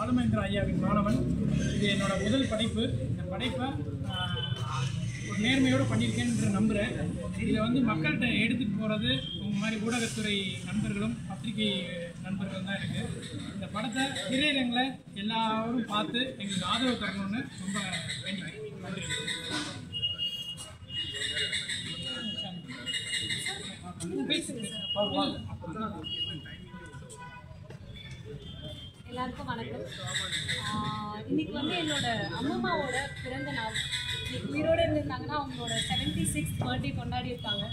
பாலுமகேந்திரா ஐயாவின் மாணவன். இது என்னோட முதல் படைப்பு. இந்த படைப்பை ஒரு நேர்மையோடு பண்ணியிருக்கேன்னு நம்புகிறேன். இதை வந்து மக்கள்கிட்ட எடுத்துகிட்டு போகிறது உங்கள் மாதிரி ஊடகத்துறை நண்பர்களும் பத்திரிகை நண்பர்களும் தான் இருக்குது. இந்த படத்தை திரையரங்கில் எல்லாரும் பார்த்து எங்களுக்கு ஆதரவு தரணும்னு ரொம்ப வேண்டிக்கிறேன். நன்றி. எல்லாருக்கும் வணக்கம். இன்னைக்கு வந்து என்னோட அம்மம்மாவோட பிறந்த நாள். இன்னைக்கு உயிரோடு இருந்திருந்தாங்கன்னா அவங்களோட 76th பர்த்டே கொண்டாடி இருக்காங்க.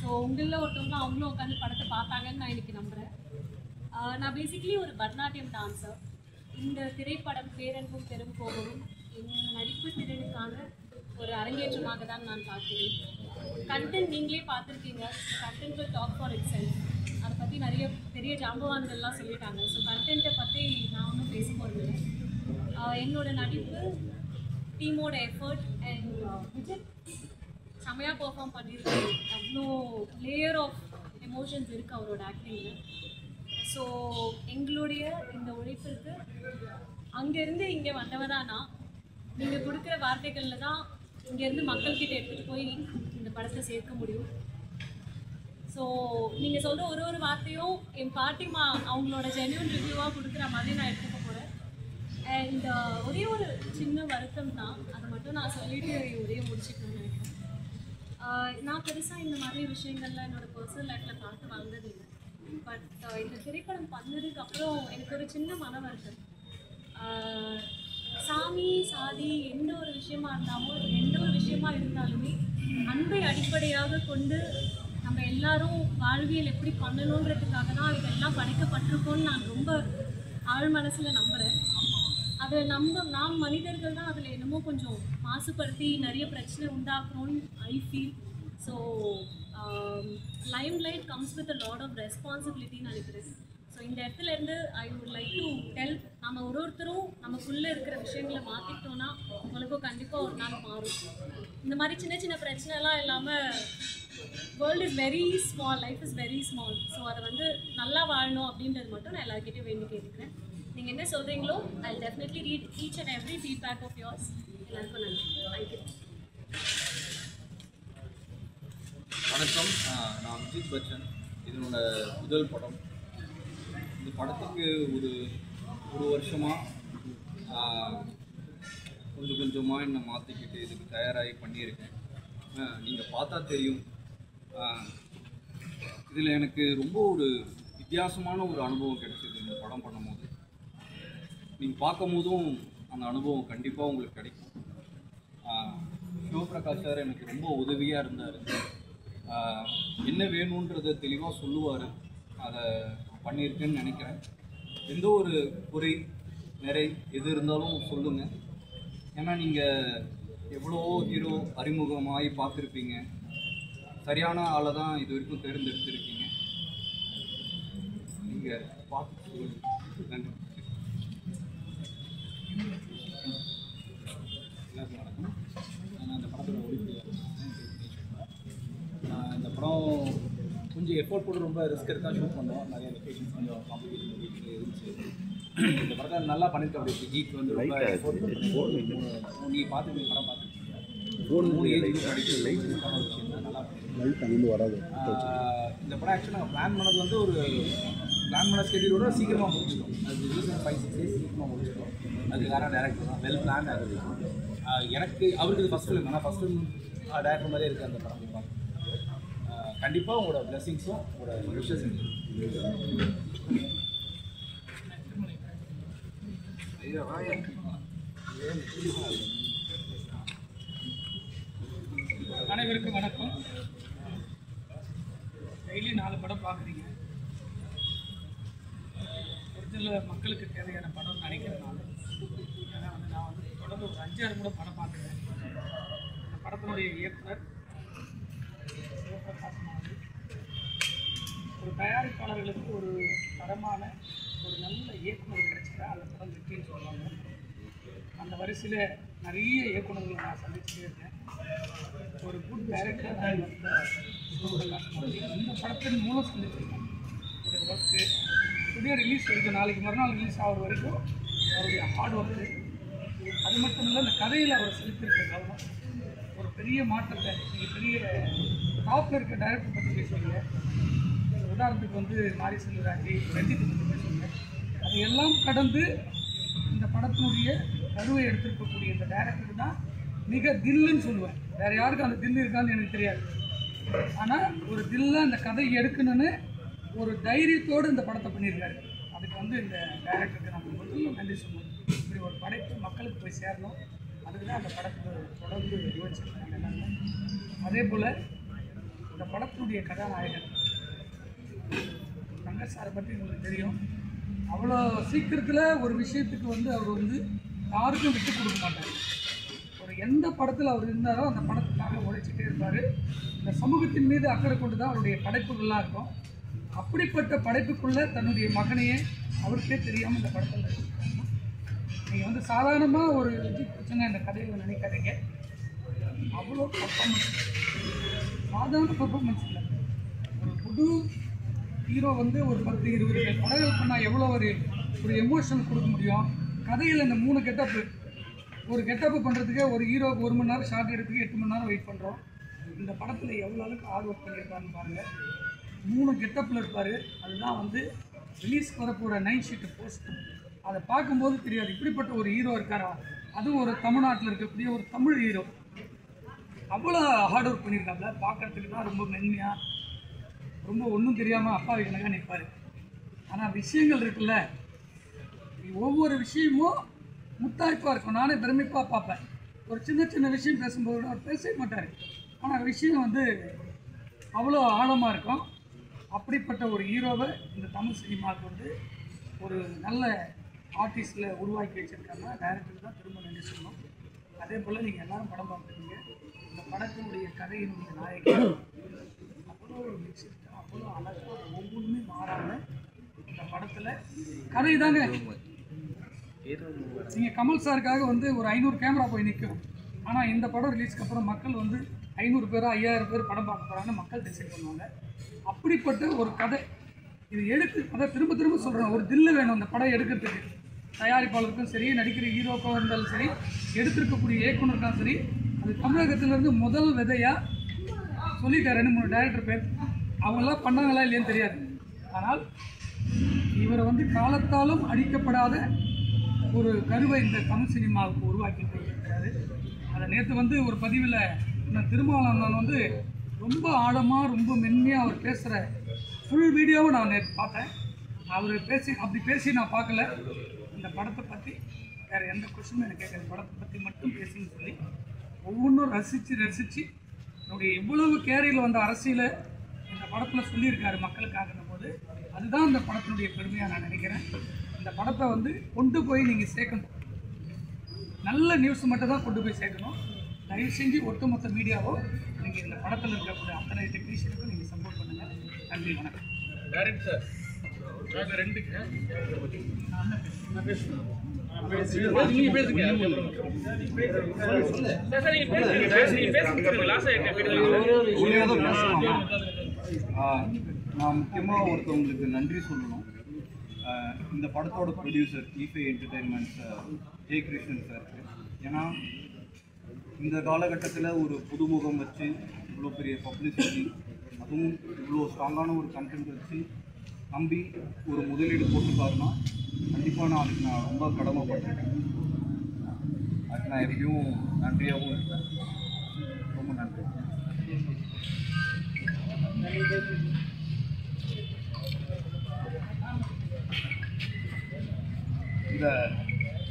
ஸோ உங்களில் ஒருத்தவங்க அவங்களும் உட்காந்து படத்தை பார்த்தாங்கன்னு நான் இன்னைக்கு நம்புகிறேன். நான் பேசிக்கலி ஒரு பரதநாட்டியம் டான்ஸர். இந்த திரைப்படம் பேரன்பும் பெரும் கோபமும் என் நடிப்பு திறனுக்கான ஒரு அரங்கேற்றமாக தான் நான் பார்க்கிறேன். கண்டென்ட் நீங்களே பார்த்துருக்கீங்க. Content will talk for itself. அதை பற்றி நிறைய பெரிய ஜாம்பவான்கள்லாம் சொல்லிட்டாங்க. ஸோ கண்டென்ட்டை பற்றி நான் ஒன்றும் பேச போகிறதில்லை. என்னோட நடிப்பு, டீமோட எஃபர்ட் அண்ட் விஜய் செமையாக பெர்ஃபார்ம் பண்ணியிருக்காரு. அவ்வளோ லேயர் ஆஃப் எமோஷன்ஸ் இருக்குது அவரோட ஆக்டிங்கில். ஸோ எங்களுடைய இந்த உழைப்பிற்கு அங்கேருந்து இங்கே வந்தவதானா நீங்கள் கொடுக்குற வார்த்தைகளில் தான் இங்கேருந்து மக்கள்கிட்ட எடுத்துகிட்டு போய் இந்த படத்தை சேர்க்க முடியும். ஸோ நீங்கள் சொல்கிற ஒரு வார்த்தையும் என் பாட்டிமா அவங்களோட ஜென்யூன் ரிவ்யூவாக கொடுக்குற மாதிரி நான் எடுத்துக்க போகிறேன். அண்ட் ஒரே ஒரு சின்ன வருத்தம் தான், அதை மட்டும் நான் சொல்லிட்டு ஒரே முடிச்சுக்கணும்னு நினைக்கிறேன். நான் பெருசாக இந்த மாதிரி விஷயங்கள்லாம் என்னோடய பர்சனல் லைஃப்பில் பார்த்து வந்ததில்லை. பட் இந்த திரைப்படம் பண்ணதுக்கப்புறம் எனக்கு ஒரு சின்ன மன வருத்தம். சாமி சாதி எந்த ஒரு விஷயமா இருந்தாலுமே அன்பை அடிப்படையாக கொண்டு நம்ம எல்லாரும் வாழ்வியல் எப்படி பண்ணணுன்றதுக்காக தான் இதெல்லாம் படைக்கப்பட்டிருக்கோன்னு நான் ரொம்ப ஆழ் மனசில் நம்புகிறேன். அதை நாம் மனிதர்கள் தான் அதில் என்னமோ கொஞ்சம் மாசுபடுத்தி நிறைய பிரச்சனை உண்டாக்குறோன்னு I feel. So limelight comes with a lot of ரெஸ்பான்சிபிலிட்டின்னு நினைக்கிறேன். ஸோ இந்த இடத்துலேருந்து I would like to tell, நம்ம ஒருத்தரும் நமக்குள்ளே இருக்கிற விஷயங்களை மாற்றிக்கிட்டோன்னா உங்களுக்கும் கண்டிப்பாக ஒரு நாள் மாறும். இந்த மாதிரி சின்ன சின்ன பிரச்சனைலாம் இல்லாமல் world is very small, life is very small. So அதை வந்து நல்லா வாழணும் அப்படின்றது மட்டும் நான் எல்லாருக்கிட்டையும் வேண்டி கேட்டுக்கிறேன். நீங்கள் என்ன சொல்கிறீங்களோ I definitely read each and every feedback of yours. எல்லாருக்கும் நன்றி. தேங்க்யூ. வணக்கம், நான் அஜித் பச்சன். இதனோட முதல் படம். இந்த படத்துக்கு ஒரு வருஷமாக கொஞ்சமாக என்னை மாற்றிக்கிட்டு இதுக்கு தயாராகி பண்ணியிருக்கேன். நீங்கள் பார்த்தா தெரியும். இதில் எனக்கு ரொம்ப ஒரு வித்தியாசமான ஒரு அனுபவம் கிடைச்சிது இந்த படம் பண்ணும்போது. நீங்கள் பார்க்கும் போதும் அந்த அனுபவம் கண்டிப்பாக உங்களுக்கு கிடைக்கும். சிவபிரகாஷ் சார் எனக்கு ரொம்ப உதவியாக இருந்தார். என்ன வேணுன்றதை தெளிவாக சொல்லுவார். அதை பண்ணியிருக்கேன்னு நினைக்கிறேன். எந்த ஒரு குறை நிறை எது இருந்தாலும் சொல்லுங்கள். ஏன்னா நீங்கள் எவ்வளோ ஹீரோ அறிமுகமாகி பார்த்துருப்பீங்க. சரியான ஆளை தான் இது வரைக்கும் தேர்ந்தெடுத்திருக்கீங்க. நீங்கள் பார்த்து சொல்லுங்கள். நன்றி. எல்லாருக்கும் வணக்கம். நான் இந்த படத்தோட ஒளிப்பதிவாளர். இந்த படம் கொஞ்சம் எஃபோர்ட் போட்டு ரொம்ப ரிஸ்க் எடுத்து தான் ஷூட் பண்ணோம். நிறைய லொக்கேஷன்ஸ் கொஞ்சம் காம்ப்ளிகேஷன் இருந்துச்சு. இந்த படத்தை நல்லா பண்ணியிருக்க. அப்படி விஜய்க்கு வந்து ரொம்ப எஃபோர்ட் பண்ணி நீங்கள் பார்த்துருக்கீங்க, படம் பார்த்துருக்கீங்க. 3 ஏஜ் படிக்கிற விஷயம் தான் நல்லா பண்ணியிருக்கோம். இந்த படம் ஆக்சுவலாக நாங்கள் பிளான் பண்ணது வந்து ஒரு பிளான் பண்ண ஸ்கெடியூலோட சீக்கிரமாக முடிச்சிட்டோம். அது 5-6 days சீக்கிரமாக முடிச்சிட்டோம். அதுக்கு காரணம் டேரக்டர் தான். வெல் பிளான் ஆகுது. எனக்கு அவருக்கு இது ஃபஸ்ட் ஃபிலிம். ஆனால் ஃபஸ்ட் ஃபிலிம் டேரக்டர் மாதிரியே இருக்குது அந்த படம். கண்டிப்பாக உங்களோட பிளெஸிங்ஸும் உங்களோட விஷஸ் அனைவருக்கும் வணக்கம். டெய்லி 4 படம் பார்க்குறீங்க. ஒரிஜினல் மக்களுக்கு தேவையான படம்னு நினைக்கிறேன். ஏன்னா நான் வந்து தொடர்ந்து ஒரு 5-6 கூட படம் பார்க்குறேன். இந்த படத்தினுடைய இயக்குனர் சிவபிரகாஷ் மாதிரி ஒரு தயாரிப்பாளர்களுக்கு ஒரு தரமான ஒரு நல்ல இயக்குனர் கிடைச்சிட்டா அந்த படம் வெற்றின்னு சொல்லுவாங்க. அந்த வரிசையில் நிறைய இயக்குநர்களை நான் சந்திச்சுட்டே இருக்கேன். ஒரு குட் டைரக்டர் இந்த படத்தின் மூலம் சந்திச்சிருக்கேன். ஒரு ஒர்க்கு புதிய ரிலீஸ் இருக்குது. நாளைக்கு மறுநாள் ரிலீஸ் ஆகிற வரைக்கும் அவருடைய ஹார்ட் ஒர்க்கு, அது மட்டும் இல்லை இந்த கதையில் அவர் செலுத்தியிருக்க கவனம் ஒரு பெரிய மாற்றத்தை. நீங்கள் பெரிய டாப்பில் இருக்க டைரக்டர் பற்றி பேசுவீங்க, உதாரணத்துக்கு வந்து மாரி செல்வராஜ், ரஞ்சித் பற்றி பேசுவீங்க. அதையெல்லாம் கடந்து இந்த படத்தினுடைய கருவை எடுத்திருக்கக்கூடிய இந்த டைரக்டர் தான் மிக தில்லுன்னு சொல்லுவேன். வேறு யாருக்கும் அந்த தில்லு இருக்கான்னு எனக்கு தெரியாது. ஆனால் ஒரு தில்லை அந்த கதையை எடுக்கணும்னு ஒரு தைரியத்தோடு இந்த படத்தை பண்ணியிருக்காரு. அதுக்கு வந்து இந்த டைரக்டருக்கு நம்ம முதல்ல நன்றி சொல்லணும். இப்படி ஒரு படைப்பு மக்களுக்கு போய் சேரணும், அதுக்கு தான் அந்த படத்துக்கு தொடர்ந்து யோசிச்சிருக்காங்க எல்லாருமே. அதே போல் இந்த படத்தினுடைய கதாநாயகன் தங்கர் சாரை பற்றி உங்களுக்கு தெரியும். அவ்வளோ சீக்கிரத்தில் ஒரு விஷயத்துக்கு வந்து அவர் வந்து யாருக்கும் விட்டு கொடுக்க மாட்டார். ஒரு எந்த படத்தில் அவர் இருந்தாரோ அந்த படத்துக்காக உழைச்சிட்டே இருப்பார். இந்த சமூகத்தின் மீது அக்கறை கொண்டு தான் அவருடைய படைப்புகள்லாம் இருக்கும். அப்படிப்பட்ட படைப்புக்குள்ளே தன்னுடைய மகனையே அவருக்கே தெரியாமல் இந்த படத்தில் இருக்காங்க. நீங்கள் வந்து சாதாரணமாக ஒரு விஜய் பிரச்சனை இந்த கதையில் நினைக்காதீங்க. அவ்வளோ பர்ஃபார்மன்ஸ், சாதாரண பர்ஃபார்மன்ஸ் இல்லை. ஒரு புது ஹீரோ வந்து ஒரு 10-20 படங்கள் பண்ணால் எவ்வளோ ஒரு எமோஷன் கொடுக்க முடியும். கதையில் இந்த 3 கெட்டப்பு, ஒரு கெட்டப்பு பண்ணுறதுக்கே ஒரு ஹீரோவுக்கு 1 மணி நேரம் ஷார்ட் எடுத்துக்கு 8 மணி நேரம் வெயிட் பண்ணுறோம். இந்த படத்தில் எவ்வளோ அளவுக்கு ஹார்ட் ஒர்க் பண்ணியிருக்காருன்னு பாருங்கள். 3 கெட்டப்பில் இருப்பார். அதுதான் வந்து ரிலீஸ்க்கு வரப்போகிற நைட் ஷீட்டு போஸ்ட். அதை பார்க்கும்போது தெரியாது இப்படிப்பட்ட ஒரு ஹீரோ இருக்காரா, அதுவும் ஒரு தமிழ்நாட்டில் இருக்கக்கூடிய ஒரு தமிழ் ஹீரோ. அவ்வளோ ஹார்ட் ஒர்க் பண்ணியிருக்காப்புல. பார்க்குறதுக்கு தான் ரொம்ப மென்மையாக, ரொம்ப ஒன்றும் தெரியாமல் அப்பாவி கணக்காக நிற்பார். ஆனால் விஷயங்கள் இருக்குல்ல, ஒவ்வொரு விஷயமும் முத்தாய்ப்பாக இருக்கும். நானே பிரமிப்பாக பார்ப்பேன். ஒரு சின்ன சின்ன விஷயம் பேசும்போது அவர் பேசவே மாட்டார், ஆனால் விஷயம் வந்து அவ்வளோ ஆழமாக இருக்கும். அப்படிப்பட்ட ஒரு ஹீரோவை இந்த தமிழ் சினிமாவுக்கு வந்து ஒரு நல்ல ஆர்டிஸ்டில் உருவாக்கி வச்சுருக்காங்க. டைரக்டருக்கு தான் திரும்ப நன்றி சொல்லணும். அதே போல் நீங்கள் எல்லோரும் படம் பார்த்துருக்கீங்க. இந்த படத்தினுடைய கதையினுடைய நாயகன் அவ்வளோ ஒரு மிக்சிட்டாக, அவ்வளோ அழகாக, ஒவ்வொன்றுமே மாறாமல் இந்த படத்தில் கதை தாங்க. நீங்கள் கமல் சாருக்காக வந்து ஒரு 500 கேமரா போய் நிற்கும். ஆனால் இந்த படம் ரிலீஸ்க்கு அப்புறம் மக்கள் வந்து 500 பேரோ 5000 பேர் படம் பார்க்க போகிறாங்கன்னு மக்கள் டிசைட் பண்ணுவாங்க. அப்படிப்பட்ட ஒரு கதை இது எடுத்து, அதை திரும்ப திரும்ப சொல்கிறேன், ஒரு தில்லு வேணும் அந்த படம் எடுக்கிறதுக்கு. தயாரிப்பாளருக்கும் சரி, நடிக்கிற ஹீரோக்காக இருந்தாலும் சரி, எடுத்திருக்கக்கூடிய இயக்குனருக்கும் சரி. அது தமிழகத்திலேருந்து முதல் விதையாக சொல்லிட்டார் 2-3 டைரக்டர் பேர். அவங்களாம் பண்ணாங்களா இல்லையான்னு தெரியாது. ஆனால் இவரை வந்து காலத்தாலும் அடிக்கப்படாத ஒரு கருவை இந்த தமிழ் சினிமாவுக்கு உருவாக்கி இருக்கிறாரு. அதை நேற்று வந்து ஒரு பதிவில் நான் திருமாவளவன் வந்து ரொம்ப ஆழமாக, ரொம்ப மென்மையாக அவர் பேசுகிற ஃபுல் வீடியோவை நான் நேற்று பார்த்தேன். அவர் அப்படி பேசி நான் பார்க்கல. இந்த படத்தை பற்றி வேறு எந்த கொஸ்டினும் எனக்கு கேட்குற படத்தை பற்றி மட்டும் பேசுன்னு சொல்லி ஒவ்வொன்றும் ரசித்து என்னுடைய எவ்வளவு கேரியில் வந்த அரசியலை இந்த படத்தில் சொல்லியிருக்காரு மக்களுக்காக போது. அதுதான் இந்த படத்தினுடைய பெருமையாக நான் நினைக்கிறேன். இந்த படத்தை வந்து கொண்டு போய் நீங்கள் சேர்க்கணும். நல்ல நியூஸ் மட்டும் தான் கொண்டு போய் சேர்க்கணும். தயவு செஞ்சு ஒட்டுமொத்த மீடியாவோ நீங்கள் இந்த படத்தில் இருக்கக்கூடிய அத்தனை டெக்னீஷியனுக்கும் நீங்கள் சப்போர்ட் பண்ணுங்கள். நன்றி, வணக்கம். டைரக்டர் சார், ரெண்டுக்கு நான் பேசுகிறேன். நீங்க பேசுங்க. நான் முக்கியமாக ஒருத்தவங்களுக்கு நன்றி சொல்லணும். இந்த படத்தோட ப்ரொடியூசர் ஈஃபே என்டர்டெயின்மெண்ட்ஸ் ஜெயகிருஷ்ணன் சார். ஏன்னா இந்த காலகட்டத்தில் ஒரு புதுமுகம் வச்சு இவ்வளோ பெரிய பப்ளிசிட்டி, அதுவும் இவ்வளோ ஸ்ட்ராங்கான ஒரு கண்டென்ட் வச்சு நம்பி ஒரு முதலீடு போட்டுப்பாருன்னா கண்டிப்பாக நான் அதுக்கு நான் ரொம்ப கடமைப்பட்டிருக்கேன். அதுக்கு நான் எப்பயும் நன்றியாகவும் இருக்கேன். ரொம்ப நன்றி.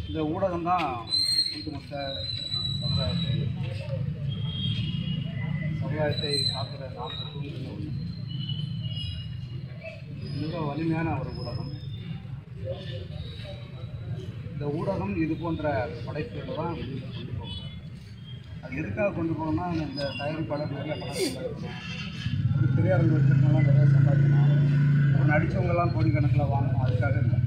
இந்த ஊடகம் தான் ஒட்டுமொத்த சமுதாயத்தை காக்கிற நாங்கள் தூங்குகிற ஒன்று. மிக வலிமையான ஒரு ஊடகம். இந்த ஊடகம் இது போன்ற படைப்புகளை தான் வெளியில் கொண்டு போகணும். அது எதுக்காக கொண்டு போகணும்னா, இந்த தயாரிப்பாளர் நிறைய படம் சம்பாதிக்கணும், ஒரு திரையரங்கு வச்சுருக்கவங்களாம் நிறைய சம்பாதிக்கணும், ஒரு நடித்தவங்கெல்லாம் கோடிக்கணக்கில் வாங்கணும். அதுக்காக இல்லை.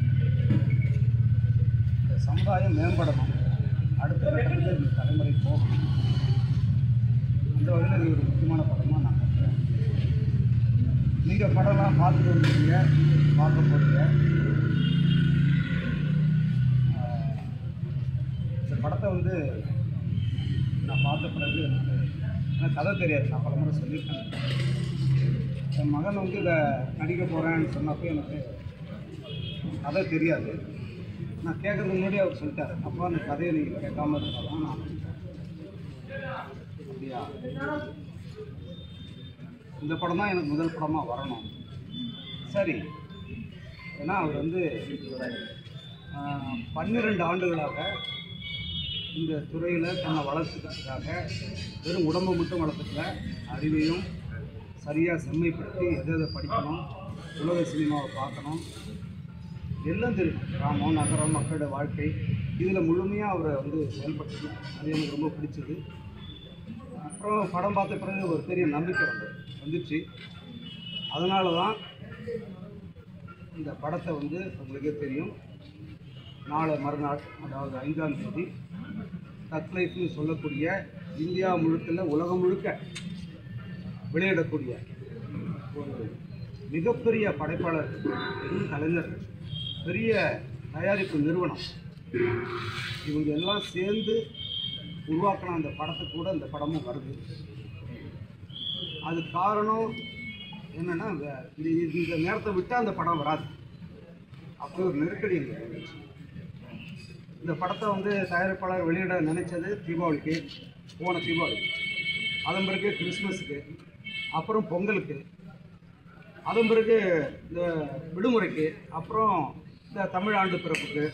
இந்த சமுதாயம் மேம்படணும், அடுத்த கட்டத்தில் இந்த தலைமுறை போகணும். அந்த வகையில் இது ஒரு முக்கியமான படமாக நான் பார்க்குறேன். நீங்கள் படம்லாம் பார்த்துட்டு வந்துருக்கீங்க, பார்க்க போகிறீங்க. படத்தை வந்து நான் பார்த்த பிறகு எனக்கு கதை தெரியாது. நான் பல முறை சொல்லியிருக்கேன். என் மகன் வந்து இதை நடிக்க போகிறேன்னு சொன்னப்போ எனக்கு கதை தெரியாது. நான் கேட்குறதுக்கு முன்னாடி அவர் சொல்லிட்டார், அப்போ அந்த கதையை நீங்கள் கேட்காம இருந்தாலும் நான் அப்படியா, இந்த படம் தான் எனக்கு முதல் படமாக வரணும். சரி, ஏன்னா அவர் வந்து 12 ஆண்டுகளாக இந்த துறையில் தன்னை வளர்த்துக்கிறதுக்காக வெறும் உடம்பை மட்டும் வளர்த்துக்கல, அறிவையும் சரியாக செம்மைப்படுத்தி எதை படிக்கணும், உலக சினிமாவை பார்க்கணும், எல்லாம் தெரியும். கிராமம், நகரம், மக்களோட வாழ்க்கை, இதில் முழுமையாக அவரை வந்து செயல்படுத்தணும். அது எனக்கு ரொம்ப பிடிச்சது. அப்புறம் படம் பார்த்த பிறகு ஒரு பெரிய நம்பிக்கை வந்துச்சு. அதனால தான் இந்த படத்தை வந்து உங்களுக்கே தெரியும், நாளை மறுநாள், அதாவது 5ஆம் தேதி தக் லைஃப்னு சொல்லக்கூடிய இந்தியா முழுக்க, உலகம் முழுக்க வெளியிடக்கூடிய ஒரு மிகப்பெரிய படைப்பாளர், கலைஞர், பெரிய தயாரிப்பு நிறுவனம், இவங்க எல்லாம் சேர்ந்து உருவாக்கின அந்த படத்துக்கு கூட இந்த படமும் வருது. அது காரணம் என்னென்னா, இந்த நேரத்தை விட்டால் அந்த படம் வராது. அப்போ ஒரு நெருக்கடி இருந்துச்சு. இந்த படத்தை வந்து தயாரிப்பாளர் வெளியிட நினைச்சது தீபாவளிக்கு, போன தீபாவளிக்கு, அதன் பிறகு கிறிஸ்மஸுக்கு, அப்புறம் பொங்கலுக்கு, அதன் பிறகு இந்த விடுமுறைக்கு, அப்புறம் இந்த தமிழ் ஆண்டு பிறப்புக்கு,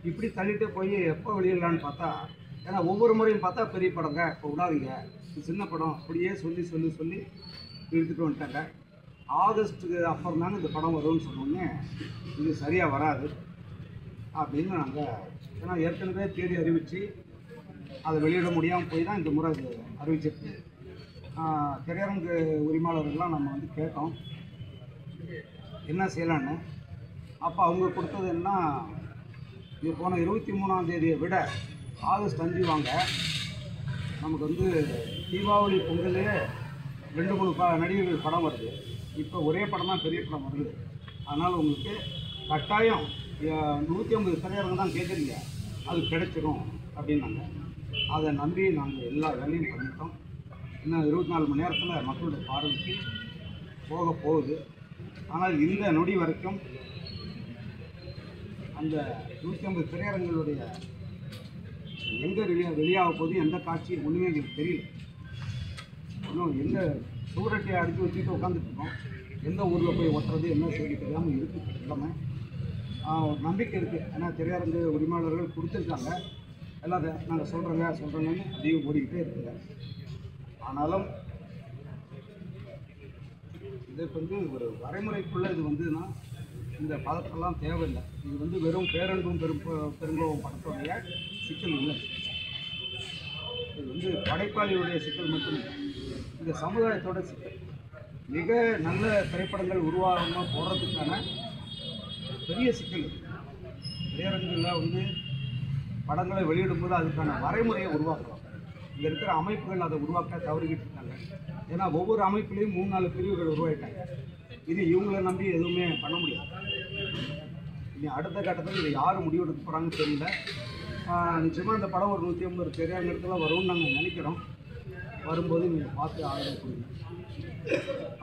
இப்படி தள்ளிட்டு போய் எப்போ வெளியிடலான்னு பார்த்தா, ஏன்னா ஒவ்வொரு முறையும் பார்த்தா பெரிய படங்க, இப்போ விடாதீங்க, இது சின்ன படம், அப்படியே சொல்லி சொல்லி சொல்லி எடுத்துகிட்டு வந்துட்டாங்க. ஆகஸ்ட்டுக்கு அப்புறம் தாங்க இந்த படம் வரும்னு சொன்னோன்னே, இது சரியாக வராது அப்படின்னு நாங்கள், ஏன்னா ஏற்கனவே தேதி அறிவித்து அதை வெளியிட முடியாமல் போய் தான் இந்த முறை அது அறிவிச்சிருக்கு. திரையரங்கு உரிமையாளர்கள்லாம் நம்ம வந்து கேட்டோம் என்ன செய்யலான்னு. அப்போ அவங்க கொடுத்தது என்ன, இது போன 23ஆம் தேதியை விட ஆகஸ்ட் 5 வாங்க, நமக்கு வந்து தீபாவளி பொங்கலே 2-3 நடிகர்கள் படம் வருது, இப்போ ஒரே படம் தான் பெரிய படம் வருது, அதனால் உங்களுக்கு கட்டாயம் 150 திரையரங்கு தான் கேட்குறீங்க, அது கிடைச்சிரும் அப்படின்னாங்க. அதை நம்பி நாங்கள் எல்லா வேலையும் பண்ணிட்டோம். இன்னும் 24 மணி நேரத்தில் மக்களுடைய பார்வைக்கு போக போகுது. ஆனால் இந்த நொடி வரைக்கும் அந்த 150 திரையரங்களுடைய எங்கே வெளியாக போகுது, எந்த காட்சி ஒன்றுமே எங்களுக்கு தெரியல. இன்னும் எந்த சூரட்டியை அடித்து வச்சுட்டு உட்காந்துட்ருக்கோம், எந்த ஊரில் போய் ஒட்டுறது என்ன செய்தி தெரியாமல் இருக்குது எல்லாமே. ஒரு நம்பிக்கை இருக்குது, ஏன்னா திரையரங்கு உரிமையாளர்கள் கொடுத்துருக்காங்க, எல்லாம் நாங்கள் சொல்கிறோங்கன்னு அதையும் ஓடிக்கிட்டே இருக்குங்க. ஆனாலும் இதுக்கு வந்து ஒரு வரைமுறைக்குள்ளே இது வந்துன்னா இந்த பதற்றம்லாம் தேவையில்லை. இது வந்து வெறும் பேரன்பும் பெருங்கோவும் படத்துடைய சிக்கல் இல்லை, இது வந்து படைப்பாளியுடைய சிக்கல் மட்டும் இல்லை, இந்த சமுதாயத்தோட சிக்கல். மிக நல்ல திரைப்படங்கள் உருவாகாமல் போடுறதுக்கான பெரிய சிக்கல். திரையரங்குகளில் வந்து படங்களை வெளியிடும்போது அதுக்கான வரைமுறையை உருவாக்குறோம். இங்கே இருக்கிற அமைப்புகள் அதை உருவாக்க தவறிக்கிட்டு இருக்காங்க. ஏன்னா ஒவ்வொரு அமைப்புலேயும் 3-4 பிரிவுகள் உருவாயிட்டாங்க. இது இவங்களை நம்பி எதுவுமே பண்ண முடியாது. இனி அடுத்த கட்டத்தில் இதை யார் முடிவெடுக்க போகிறாங்கன்னு தெரியல. நிச்சயமாக இந்த படம் ஒரு 150 திரையரங்கத்தில் வரும்னு நாங்கள் நினைக்கிறோம். வரும்போது நீங்கள் பார்த்து ஆதரவு கொடுங்க.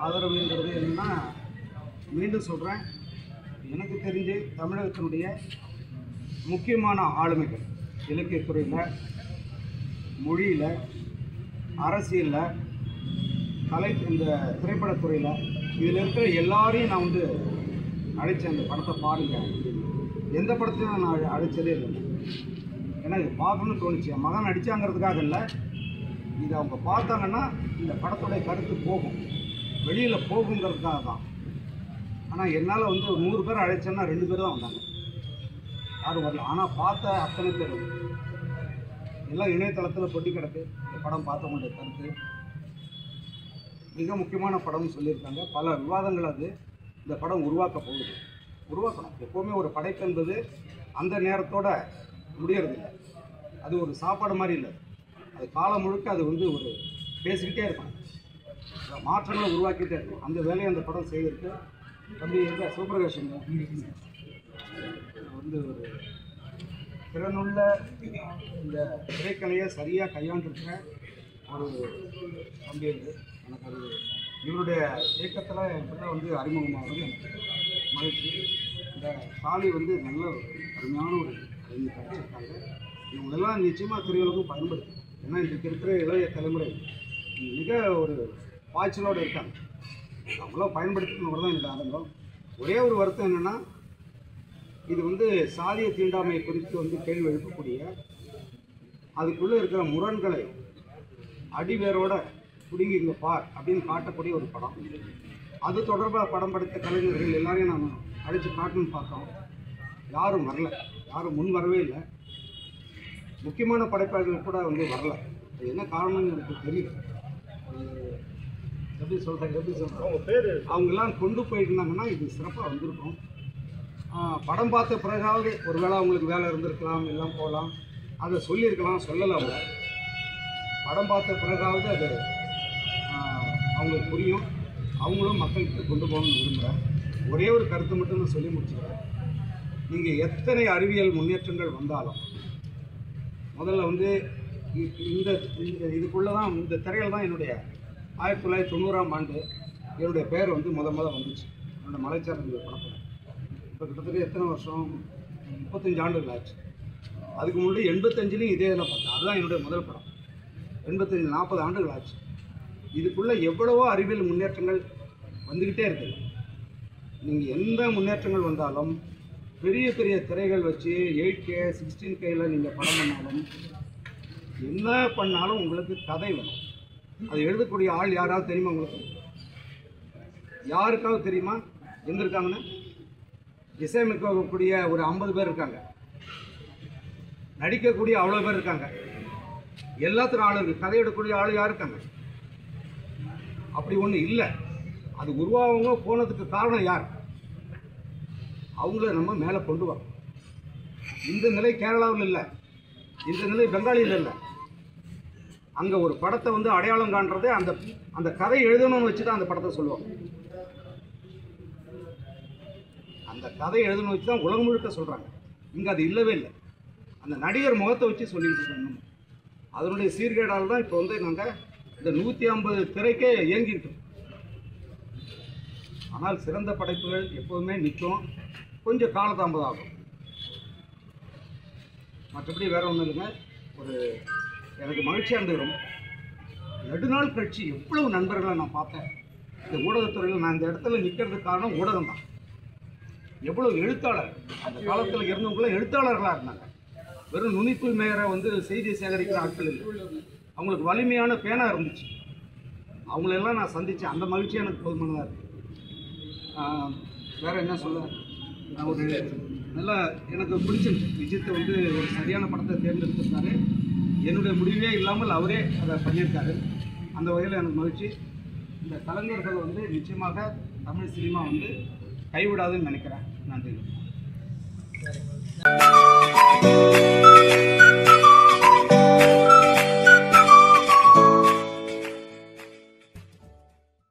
ஆதரவுங்கிறது என்னென்னா, மீண்டும் சொல்கிறேன், எனக்கு தெரிஞ்சு தமிழகத்தினுடைய முக்கியமான ஆளுமைகள் இலக்கியத்துறையில், மொழியில், அரசியலில், இந்த திரைப்படத்துறையில், இதில் இருக்கிற எல்லாரையும் நான் வந்து அழைச்சேன், அந்த படத்தை பாருங்கள். எந்த படத்தையும் நான் அழைச்சதே இல்லை. ஏன்னா இது பார்க்கணும்னு தோணுச்சு. என் மகன் நடித்தாங்கிறதுக்காக இல்லை, இது அவங்க பார்த்தாங்கன்னா இந்த படத்துடைய கருத்து போகும், வெளியில் போகுங்கிறதுக்காக தான். ஆனால் என்னால் வந்து ஒரு 100 பேர் அழைச்சேன்னா 2 பேர் தான் வந்தாங்க, யாரும் வரல. ஆனால் பார்த்த அத்தனை பேர் எல்லாம் இணையதளத்தில் கொட்டி கிடக்கு. இந்த படம் பார்த்தவங்களுடைய கருத்து மிக முக்கியமான படம்னு சொல்லியிருக்காங்க. பல விவாதங்கள் அது இந்த படம் உருவாக்க போகுது. உருவாக்கணும். எப்போவுமே ஒரு படைப்பு என்பது அந்த நேரத்தோட முடியறதில்லை. அது ஒரு சாப்பாடு மாதிரி இல்லை, அது காலம் முழுக்க அது வந்து ஒரு பேசிக்கிட்டே இருக்கும், மாற்றங்களை உருவாக்கிட்டே இருக்கும். அந்த வேலையை அந்த படம் செய்திருக்கு. தம்பி எங்க சிவபிரகாஷன் வந்து ஒரு திறனுள்ள இந்த திரைக்கலையை சரியாக கையாண்டிருக்கிற ஒரு தம்பி இது. எனக்கு அது இவருடைய இயக்கத்தில் என் பிள்ளை வந்து அறிமுகமாகிறது எனக்கு மகிழ்ச்சி. இந்த சாலி வந்து நல்ல அருமையான ஒரு கலைஞர் கிடைச்சிருக்காங்க. இவங்களெல்லாம் நிச்சயமாக திரையுலகம் பயன்படுத்தும். ஏன்னா இன்றைக்கு இருக்கிற இளைய தலைமுறை மிக ஒரு பாய்ச்சலோடு இருக்காங்க. அவங்களாம் பயன்படுத்தணும் தான் எனக்கு ஆதங்கம். ஒரே ஒரு வருத்தம் என்னென்னா, இது வந்து சாதிய தீண்டாமை குறித்து வந்து கேள்வி எழுப்பக்கூடிய, அதுக்குள்ளே இருக்கிற முரண்களை அடிவேரோட பிடுங்கி இங்கே பார் அப்படின்னு காட்டக்கூடிய ஒரு படம். அது தொடர்பாக படம் படுத்த கலைஞர்கள் எல்லாரையும் நாங்கள் அடித்து காட்டணும்னு பார்த்தோம். யாரும் வரல, யாரும் முன் வரவே இல்லை. முக்கியமான படைப்பாளர்கள் கூட வந்து வரல. அது என்ன காரணம்னு எனக்கு தெரியல. எப்படி சொல்கிறேன் அவங்கெல்லாம் கொண்டு போயிருந்தாங்கன்னா இது சிறப்பாக வந்திருக்கும். படம் பார்த்த பிறகாவது ஒருவேளை அவங்களுக்கு வேலை இருந்திருக்கலாம், எல்லாம் போகலாம், அதை சொல்லியிருக்கலாம். சொல்லலை அவங்க. படம் பார்த்த பிறகாவது அது அவங்களுக்கு புரியும். அவங்களும் மக்கள்கிட்ட கொண்டு போகணும்னு விரும்புகிறேன். ஒரே ஒரு கருத்தை மட்டும் நான் சொல்லி முடிச்சுக்கிறேன். நீங்கள் எத்தனை அறிவியல் முன்னேற்றங்கள் வந்தாலும் முதல்ல வந்து இந்த இதுக்குள்ளே தான், இந்த திரையில் தான் என்னுடைய 1990ஆம் ஆண்டு என்னுடைய பேர் வந்து முதல்ல வந்துச்சு. என்னோடய மலைச்சாரல் படத்தில். இப்போ கிட்டத்தட்ட எத்தனை வருஷம், 35 ஆண்டுகள் ஆச்சு. அதுக்கு முன்னாடி 85லையும் இதே இதில் பார்த்தேன். அதுதான் என்னுடைய முதல் படம். 85 40 ஆண்டுகள் ஆச்சு. இதுக்குள்ளே எவ்வளவோ அறிவியல் முன்னேற்றங்கள் வந்துக்கிட்டே இருக்குது. நீங்கள் எந்த முன்னேற்றங்கள் வந்தாலும் பெரிய பெரிய திரைகள் வச்சு 8K 16Kல நீங்கள் படம் பண்ணாலும் என்ன பண்ணாலும் உங்களுக்கு கதை வேணும். அது எழுதக்கூடிய ஆள் யாராவது தெரியுமா உங்களுக்கு? யாருக்காவது தெரியுமா? எங்கே இருக்காங்கன்னு? இசையமைக்கக்கூடிய ஒரு 50 பேர் இருக்காங்க. நடிக்கக்கூடிய அவ்வளோ பேர் இருக்காங்க. எல்லாத்துக்கும் ஆள் இருக்குது. கதை எடுக்கக்கூடிய ஆள் யார் இருக்காங்க? அப்படி ஒன்றும் இல்லை. அது உருவாகவங்க போனதுக்கு காரணம் யார்? அவங்கள நம்ம மேலே கொண்டு வரோம். இந்த நிலை கேரளாவில் இல்லை, இந்த நிலை பெங்காலியில் இல்லை. அங்கே ஒரு படத்தை வந்து அடையாளம் காண்றதே அந்த அந்த கதை எழுதணும்னு வச்சு தான் அந்த படத்தை சொல்லுவாங்க. அந்த கதை எழுதணும்னு வச்சு தான் உலகம் முழுக்க சொல்கிறாங்க. இங்கே அது இல்லவே இல்லை. அந்த நடிகர் முகத்தை வச்சு சொல்லிட்டு இருக்கணும். அதனுடைய சீர்கேடால் தான் இப்போ வந்து நாங்கள் இந்த 150 திரைக்கே இயங்கிட்டோம். ஆனால் சிறந்த படைப்புகள் எப்போதுமே நிற்கும். கொஞ்சம் காலதாமதம் ஆகும். மற்றபடி வேறு ஒன்றும் இல்லைங்க. ஒரு எனக்கு மகிழ்ச்சியாக இருந்துக்கிறோம். நெடுநாள் கழிச்சு எவ்வளவு நண்பர்களை நான் பார்த்தேன் இந்த ஊடகத்துறையில். நான் இந்த இடத்துல நிற்கிறதுக்கு காரணம் ஊடகம் தான். எவ்வளோ எழுத்தாளர் அந்த காலத்தில் இருந்தவங்களும் எழுத்தாளர்களாக இருந்தாங்க. வெறும் நுனிப்பு மேயரை வந்து செய்தி சேகரிக்கிற ஆட்கள் இல்லை. அவங்களுக்கு வலிமையான பேனா இருந்துச்சு. அவங்களெல்லாம் நான் சந்தித்தேன். அந்த மகிழ்ச்சி எனக்கு போதுமானதாக இருக்குது. வேறு என்ன சொல்ல, நான் ஒரு நல்லா எனக்கு பிடிச்சிருச்சு. விஜயத்தை வந்து ஒரு சரியான படத்தை தேர்ந்தெடுத்திருக்காரு. என்னுடைய முடிவே இல்லாமல் அவரே அதை பண்ணியிருக்காரு. அந்த வகையில் எனக்கு மகிழ்ச்சி. இந்த கலைஞர்கள் வந்து நிச்சயமாக தமிழ் சினிமா வந்து கைவிடாதுன்னு நினைக்கிறேன். நன்றி.